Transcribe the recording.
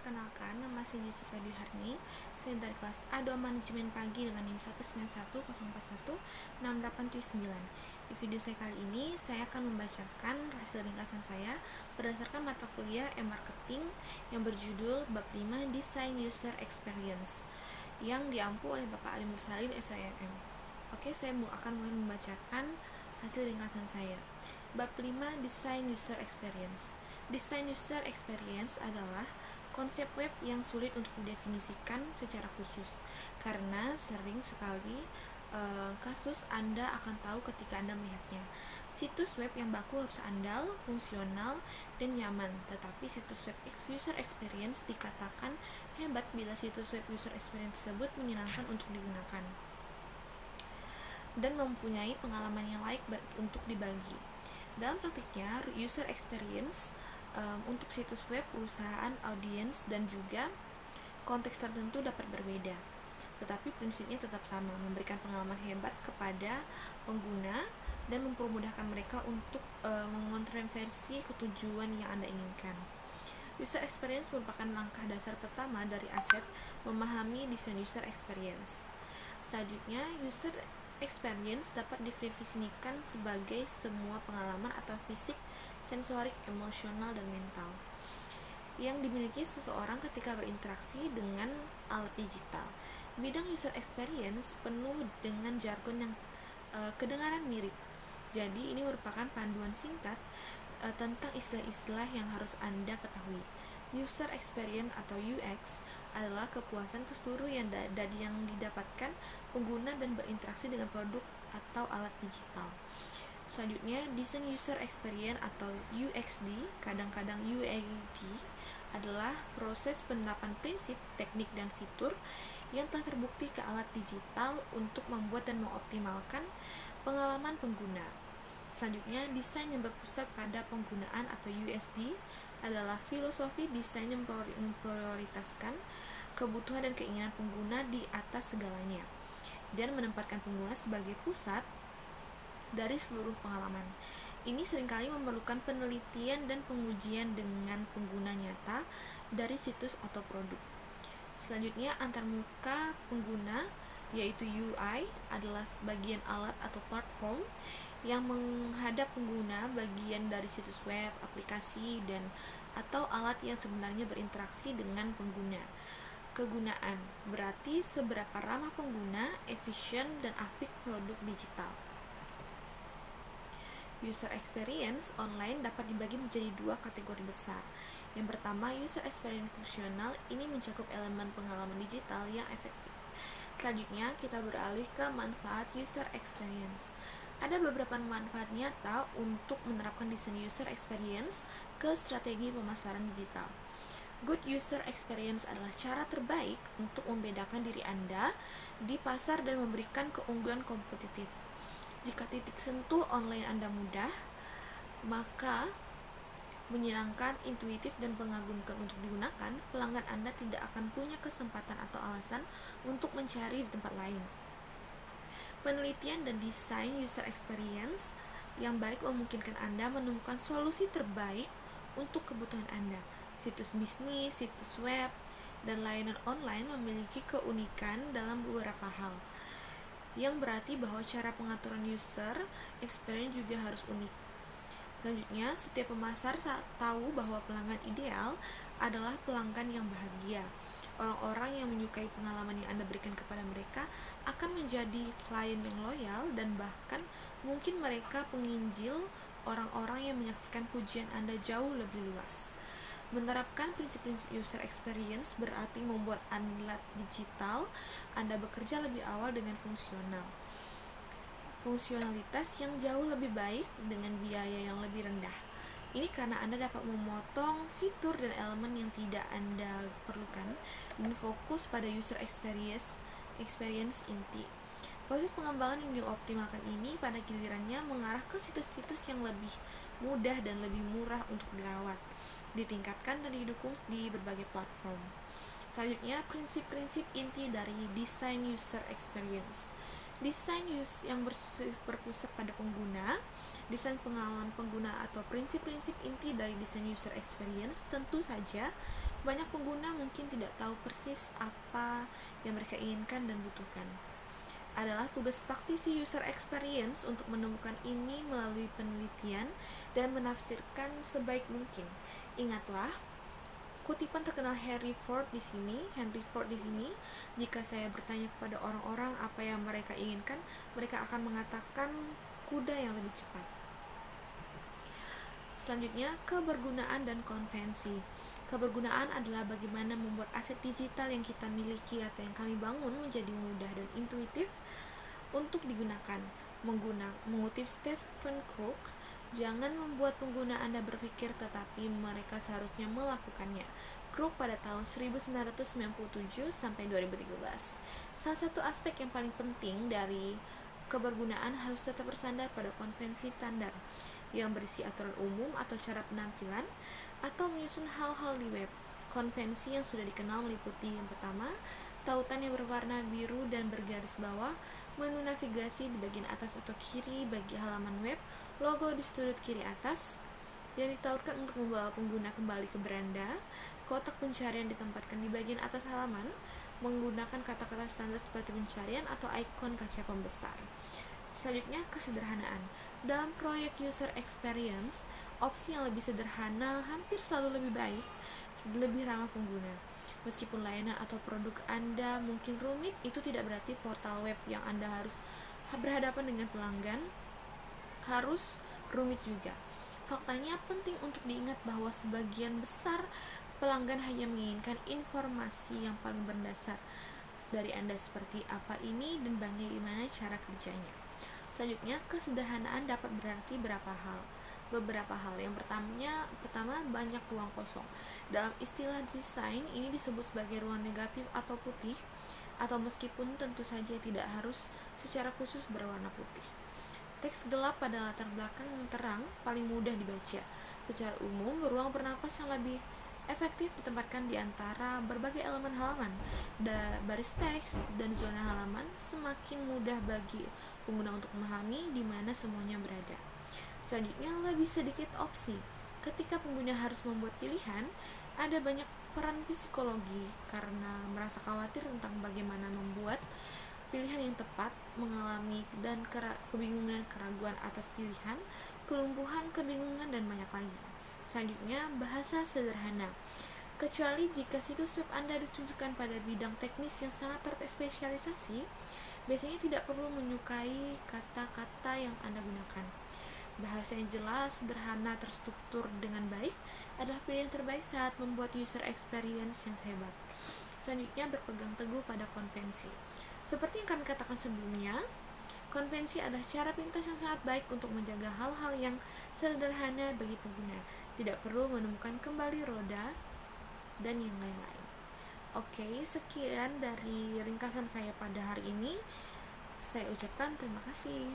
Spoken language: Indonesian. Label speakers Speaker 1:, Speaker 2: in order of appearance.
Speaker 1: Perkenalkan, nama saya Jessica Diharni. Saya dari kelas A2 Manajemen Pagi dengan NIM 191041687. Di video saya kali ini, saya akan membacakan hasil ringkasan saya berdasarkan mata kuliah e-marketing yang berjudul Bab 5 Design User Experience yang diampu oleh Bapak Ali Mursalin SIM. Oke, saya akan mulai membacakan hasil ringkasan saya. Bab 5 Design User Experience. Design User Experience adalah konsep web yang sulit untuk didefinisikan secara khusus, karena sering sekali kasus Anda akan tahu ketika Anda melihatnya. Situs web yang baku harus andal, fungsional, dan nyaman, tetapi situs web user experience dikatakan hebat bila situs web user experience tersebut menyenangkan untuk digunakan dan mempunyai pengalaman yang layak untuk dibagi. Dalam praktiknya, user experience untuk situs web, perusahaan, audiens, dan juga konteks tertentu dapat berbeda, tetapi prinsipnya tetap sama, memberikan pengalaman hebat kepada pengguna dan mempermudahkan mereka untuk mengonversi ke tujuan yang Anda inginkan. User experience merupakan langkah dasar pertama dari aset memahami desain user experience. Selanjutnya, user experience dapat didefinisikan sebagai semua pengalaman atau fisik, sensorik, emosional, dan mental yang dimiliki seseorang ketika berinteraksi dengan alat digital. Bidang user experience penuh dengan jargon yang kedengaran mirip. Jadi ini merupakan panduan singkat tentang istilah-istilah yang harus Anda ketahui. User experience atau UX adalah kepuasan keseluruh yang didapatkan pengguna dan berinteraksi dengan produk atau alat digital. Selanjutnya, design user experience atau UXD, kadang-kadang UAD, adalah proses penerapan prinsip, teknik, dan fitur yang telah terbukti ke alat digital untuk membuat dan mengoptimalkan pengalaman pengguna. Selanjutnya, desain yang berpusat pada penggunaan atau USD adalah filosofi desain yang memprioritaskan kebutuhan dan keinginan pengguna di atas segalanya dan menempatkan pengguna sebagai pusat dari seluruh pengalaman. Ini seringkali memerlukan penelitian dan pengujian dengan pengguna nyata dari situs atau produk. Selanjutnya, antarmuka pengguna, yaitu UI, adalah bagian alat atau platform yang menghadap pengguna, bagian dari situs web, aplikasi, dan atau alat yang sebenarnya berinteraksi dengan pengguna. Kegunaan berarti seberapa ramah pengguna, efisien, dan apik produk digital. User experience online dapat dibagi menjadi dua kategori besar. Yang pertama, user experience fungsional. Ini mencakup elemen pengalaman digital yang efektif. Selanjutnya, kita beralih ke manfaat user experience. Ada beberapa manfaat nyata untuk menerapkan desain user experience ke strategi pemasaran digital. Good user experience adalah cara terbaik untuk membedakan diri Anda di pasar dan memberikan keunggulan kompetitif. Jika titik sentuh online Anda mudah, maka menyenangkan, intuitif, dan mengagumkan untuk digunakan, pelanggan Anda tidak akan punya kesempatan atau alasan untuk mencari di tempat lain. Penelitian dan desain user experience yang baik memungkinkan Anda menemukan solusi terbaik untuk kebutuhan Anda. Situs bisnis, situs web, dan layanan online memiliki keunikan dalam beberapa hal, yang berarti bahwa cara pengaturan user experience juga harus unik. Selanjutnya, setiap pemasar tahu bahwa pelanggan ideal adalah pelanggan yang bahagia. Orang-orang yang menyukai pengalaman yang Anda berikan kepada mereka akan menjadi klien yang loyal, dan bahkan mungkin mereka penginjil orang-orang yang menyaksikan pujian Anda jauh lebih luas. Menerapkan prinsip-prinsip user experience berarti membuat alat digital Anda bekerja lebih awal dengan fungsionalitas yang jauh lebih baik dengan biaya yang lebih rendah. Ini karena Anda dapat memotong fitur dan elemen yang tidak Anda perlukan dan fokus pada user experience inti. Proses pengembangan yang dioptimalkan ini pada gilirannya mengarah ke situs-situs yang lebih mudah dan lebih murah untuk dirawat, ditingkatkan dan didukung di berbagai platform. Selanjutnya, prinsip-prinsip inti dari desain user experience. Desain yang berpusat pada pengguna, desain pengalaman pengguna atau prinsip-prinsip inti dari desain user experience. Tentu saja banyak pengguna mungkin tidak tahu persis apa yang mereka inginkan dan butuhkan. Adalah tugas praktisi user experience untuk menemukan ini melalui penelitian dan menafsirkan sebaik mungkin. Ingatlah kutipan terkenal Henry Ford di sini, jika saya bertanya kepada orang-orang apa yang mereka inginkan, mereka akan mengatakan kuda yang lebih cepat. Selanjutnya, kebergunaan dan konvensi. Kebergunaan adalah bagaimana membuat aset digital yang kita miliki atau yang kami bangun menjadi mudah dan intuitif untuk digunakan. Mengutip Stephen Cook, jangan membuat pengguna Anda berpikir, tetapi mereka seharusnya melakukannya. Crook pada tahun 1997 sampai 2013. Salah satu aspek yang paling penting dari kebergunaan harus tetap bersandar pada konvensi standar yang berisi aturan umum atau cara penampilan atau menyusun hal-hal di web. Konvensi yang sudah dikenal meliputi yang pertama, tautan yang berwarna biru dan bergaris bawah, menu navigasi di bagian atas atau kiri bagi halaman web, logo di sudut kiri atas yang ditautkan untuk membawa pengguna kembali ke beranda, kotak pencarian ditempatkan di bagian atas halaman, menggunakan kata-kata standar seperti pencarian atau ikon kaca pembesar. Selanjutnya, kesederhanaan. Dalam proyek user experience, opsi yang lebih sederhana hampir selalu lebih baik, lebih ramah pengguna. Meskipun layanan atau produk Anda mungkin rumit, itu tidak berarti portal web yang Anda harus berhadapan dengan pelanggan harus rumit juga. Faktanya penting untuk diingat bahwa sebagian besar pelanggan hanya menginginkan informasi yang paling berdasar dari Anda seperti apa ini dan bagaimana cara kerjanya. Selanjutnya, kesederhanaan dapat berarti beberapa hal. Yang pertama banyak ruang kosong. Dalam istilah desain, ini disebut sebagai ruang negatif atau putih, atau meskipun tentu saja tidak harus secara khusus berwarna putih. Teks gelap pada latar belakang yang terang paling mudah dibaca. Secara umum, ruang bernapas yang lebih efektif ditempatkan di antara berbagai elemen halaman. Baris teks dan zona halaman semakin mudah bagi pengguna untuk memahami di mana semuanya berada. Selanjutnya, lebih sedikit opsi. Ketika pengguna harus membuat pilihan, ada banyak peran psikologi karena merasa khawatir tentang bagaimana membuat pilihan yang tepat, mengalami dan kebingungan, keraguan atas pilihan, kelumpuhan, kebingungan, dan banyak lagi. Selanjutnya, bahasa sederhana. Kecuali jika situs web Anda ditujukan pada bidang teknis yang sangat terspesialisasi, biasanya tidak perlu menyukai kata-kata yang Anda gunakan. Bahasa yang jelas, sederhana, terstruktur dengan baik adalah pilihan terbaik saat membuat user experience yang hebat. Selanjutnya, berpegang teguh pada konvensi. Seperti yang kami katakan sebelumnya, konvensi adalah cara pintas yang sangat baik untuk menjaga hal-hal yang sederhana bagi pengguna. Tidak perlu menemukan kembali roda dan yang lain-lain. Oke, sekian dari ringkasan saya pada hari ini. Saya ucapkan terima kasih.